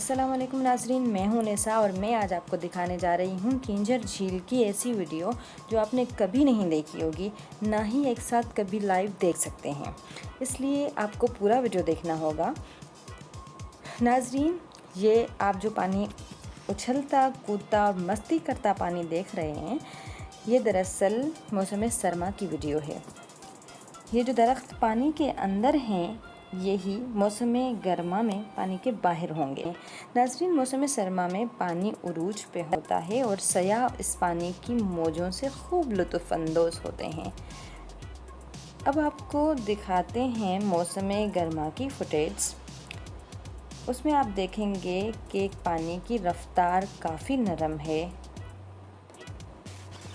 अस्सलाम वालेकुम नाज़रीन, मैं हूं नेसा और मैं आज आपको दिखाने जा रही हूं किंजर झील की ऐसी वीडियो जो आपने कभी नहीं देखी होगी, ना ही एक साथ कभी लाइव देख सकते हैं। इसलिए आपको पूरा वीडियो देखना होगा। नाज़रीन, ये आप जो पानी उछलता कूदता और मस्ती करता पानी देख रहे हैं, ये दरअसल मौसम सरमा की वीडियो है। ये जो दरख्त पानी के अंदर हैं, यही मौसम गर्मा में पानी के बाहर होंगे। नाज़रीन, मौसम सरमा में पानी उरूज पे होता है और सयाह इस पानी की मौजों से खूब लुत्फ़अंदोज़ होते हैं। अब आपको दिखाते हैं मौसम गर्मा की फुटेज। उसमें आप देखेंगे कि पानी की रफ्तार काफ़ी नरम है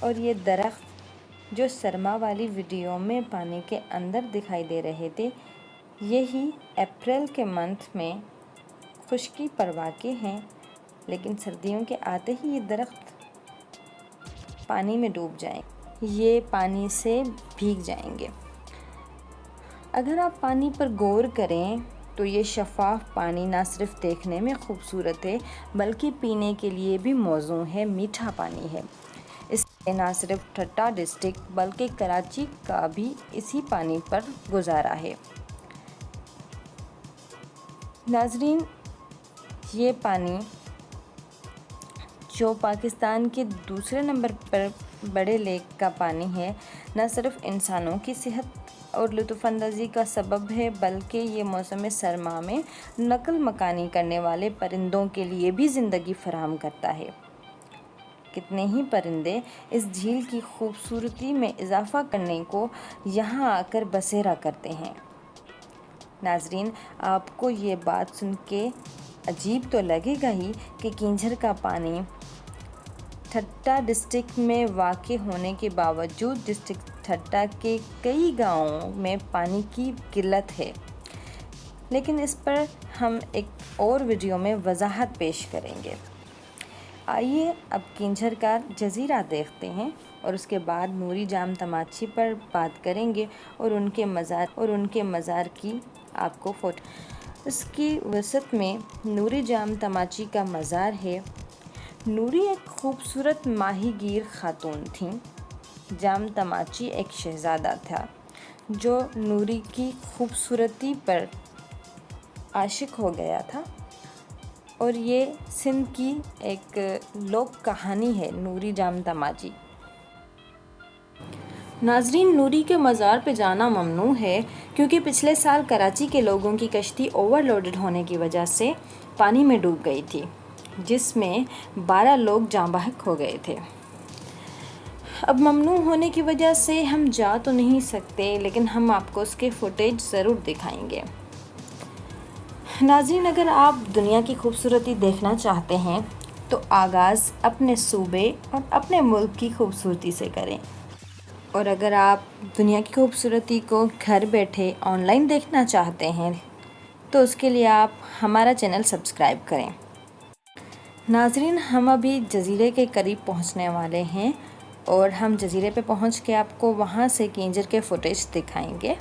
और ये दरख्त जो सरमा वाली वीडियो में पानी के अंदर दिखाई दे रहे थे, यही अप्रैल के मंथ में खुश्की परवा के हैं, लेकिन सर्दियों के आते ही ये दरख्त पानी में डूब जाएंगे, ये पानी से भीग जाएंगे। अगर आप पानी पर गौर करें तो ये शफाफ पानी ना सिर्फ देखने में खूबसूरत है बल्कि पीने के लिए भी मौजूद है, मीठा पानी है। इससे ना सिर्फ ठट्टा डिस्ट्रिक्ट बल्कि कराची का भी इसी पानी पर गुजारा है। नाज़रीन, ये पानी जो पाकिस्तान के दूसरे नंबर पर बड़े लेक का पानी है, न सिर्फ इंसानों की सेहत और लुत्फ़अंदाज़ी का सबब है बल्कि ये मौसम सरमा में नकल मकानी करने वाले परिंदों के लिए भी ज़िंदगी फराहम करता है। कितने ही परिंदे इस झील की खूबसूरती में इजाफ़ा करने को यहाँ आकर बसेरा करते हैं। नाज़रीन, आपको ये बात सुन के अजीब तो लगेगा ही कि किंजर का पानी ठट्टा डिस्ट्रिक्ट में वाक़ होने के बावजूद डिस्ट्रिक्ट ठट्टा के कई गाँवों में पानी की किल्लत है, लेकिन इस पर हम एक और वीडियो में वजाहत पेश करेंगे। आइए अब किंजर का जजीरा देखते हैं और उसके बाद नूरी जाम तमाची पर बात करेंगे और उनके मज़ार की आपको फ़ोटो। इसकी वसत में नूरी जाम तमाची का मज़ार है। नूरी एक खूबसूरत माहीगीर खातून थी। जाम तमाची एक शहज़ादा था जो नूरी की खूबसूरती पर आशिक हो गया था और ये सिंध की एक लोक कहानी है, नूरी जाम तमाची। नाज़रीन, नूरी के मज़ार पे जाना ममनू है क्योंकि पिछले साल कराची के लोगों की कश्ती ओवरलोडेड होने की वजह से पानी में डूब गई थी, जिसमें 12 लोग जाँ बहक हो गए थे। अब ममनू होने की वजह से हम जा तो नहीं सकते, लेकिन हम आपको उसके फुटेज ज़रूर दिखाएंगे। नाज़रीन, अगर आप दुनिया की खूबसूरती देखना चाहते हैं तो आगाज़ अपने सूबे और अपने मुल्क की खूबसूरती से करें, और अगर आप दुनिया की खूबसूरती को घर बैठे ऑनलाइन देखना चाहते हैं तो उसके लिए आप हमारा चैनल सब्सक्राइब करें। नाज़रीन, हम अभी जज़ीरे के करीब पहुंचने वाले हैं और हम जज़ीरे पे पहुंच के आपको वहां से किंजर के फुटेज दिखाएंगे।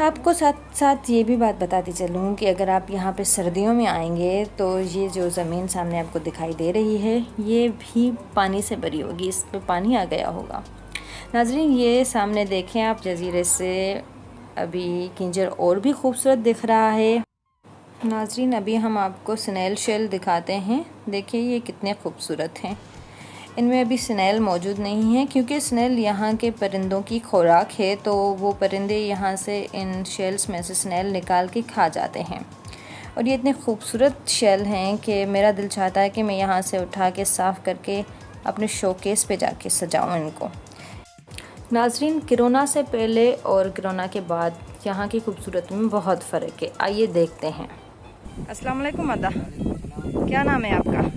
आपको साथ साथ ये भी बात बताती चलूँ कि अगर आप यहाँ पे सर्दियों में आएंगे तो ये जो ज़मीन सामने आपको दिखाई दे रही है, ये भी पानी से भरी होगी, इस पर पानी आ गया होगा। नाज़रीन, ये सामने देखें आप, जज़ीरे से अभी किंजर और भी खूबसूरत दिख रहा है। नाज़रीन, अभी हम आपको स्नेल शेल दिखाते हैं। देखिए ये कितने खूबसूरत हैं। इनमें अभी स्नेल मौजूद नहीं है क्योंकि स्नेल यहाँ के परिंदों की खुराक है, तो वो परिंदे यहाँ से इन शेल्स में से स्नेल निकाल के खा जाते हैं। और ये इतने खूबसूरत शेल हैं कि मेरा दिल चाहता है कि मैं यहाँ से उठा के साफ़ करके अपने शोकेस पे जाके सजाऊँ इनको। नाज़रीन, कोरोना से पहले और कोरोना के बाद यहाँ की खूबसूरती में बहुत फ़र्क है। आइए देखते हैं। अस्सलाम वालेकुम अदा, क्या नाम है आपका?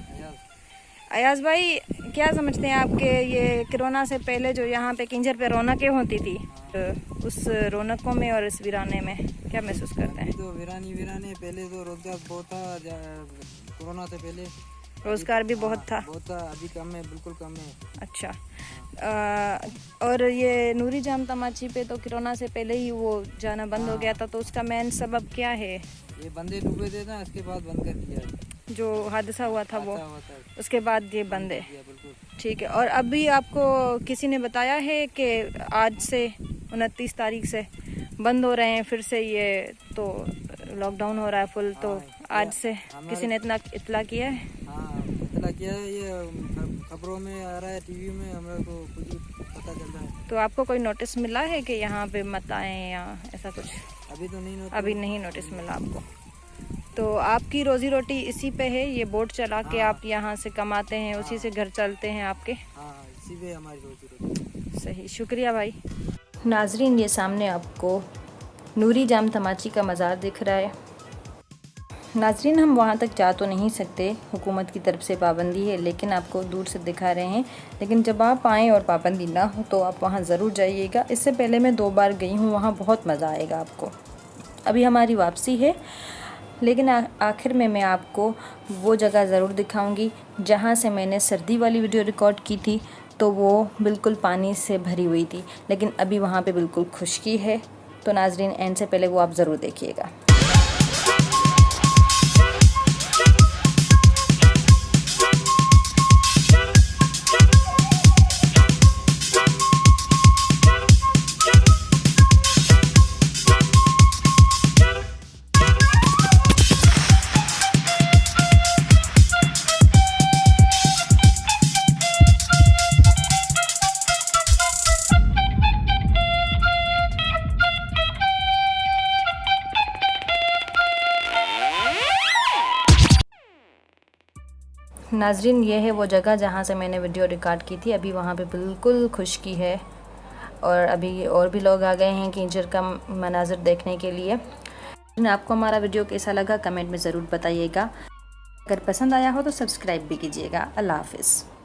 अयाज़ भाई, क्या समझते हैं आपके ये कोरोना से पहले जो यहाँ पे किंजर पे रौनकें होती थी, उस रौनकों में और इस वीराने में क्या महसूस करते हैं? तो वीराने पहले तो रोजगार बहुत था, कोरोना से पहले रोज़गार भी बहुत था। अभी कम है, बिल्कुल कम है। अच्छा, और ये नूरी जाम तमाची पे तो कोरोना से पहले ही वो जाना बंद हो गया था, तो उसका मेन सबब क्या है? ये बंदे डूबे थे ना, इसके बाद बंद कर दिया। जो हादसा हुआ था वो, हादसा हुआ था, उसके बाद ये बंद है। दिया बिल्कुल। ठीक है। और अभी आपको किसी ने बताया है कि आज से 29 तारीख से बंद हो रहे हैं फिर से, ये तो लॉकडाउन हो रहा है फुल, तो आज से किसी ने इतना इतला किया है? हाँ इतना किया है, ये खबरों में आ रहा है, टीवी में, हमें को कुछ पता चल रहा है। तो आपको कोई नोटिस मिला है कि यहाँ पे मत आए या ऐसा कुछ? अभी तो नहीं नोटिस। अभी नहीं नोटिस मिला आपको। तो आपकी रोजी रोटी इसी पे है, ये बोट चला के आप यहाँ से कमाते हैं, उसी से घर चलते हैं आपके? हाँ इसी पे हमारी रोजी रोटी। सही, शुक्रिया भाई। नाजरीन, ये सामने आपको नूरी जाम तमाची का मज़ार दिख रहा है। नाजरीन, हम वहाँ तक जा तो नहीं सकते, हुकूमत की तरफ से पाबंदी है, लेकिन आपको दूर से दिखा रहे हैं। लेकिन जब आप आएँ और पाबंदी ना हो तो आप वहाँ ज़रूर जाइएगा। इससे पहले मैं 2 बार गई हूँ, वहाँ बहुत मज़ा आएगा आपको। अभी हमारी वापसी है, लेकिन आखिर में मैं आपको वो जगह ज़रूर दिखाऊंगी जहाँ से मैंने सर्दी वाली वीडियो रिकॉर्ड की थी, तो वो बिल्कुल पानी से भरी हुई थी, लेकिन अभी वहाँ पे बिल्कुल खुश्की है। तो नाजरीन, एंड से पहले वो आप ज़रूर देखिएगा। नाजरीन, ये है वो जगह जहाँ से मैंने वीडियो रिकॉर्ड की थी। अभी वहाँ पे बिल्कुल खुश्की है और अभी और भी लोग आ गए हैं कीचड़ का मनाज़र देखने के लिए। आपको हमारा वीडियो कैसा लगा कमेंट में ज़रूर बताइएगा। अगर पसंद आया हो तो सब्सक्राइब भी कीजिएगा। अल्लाह हाफ़िज़।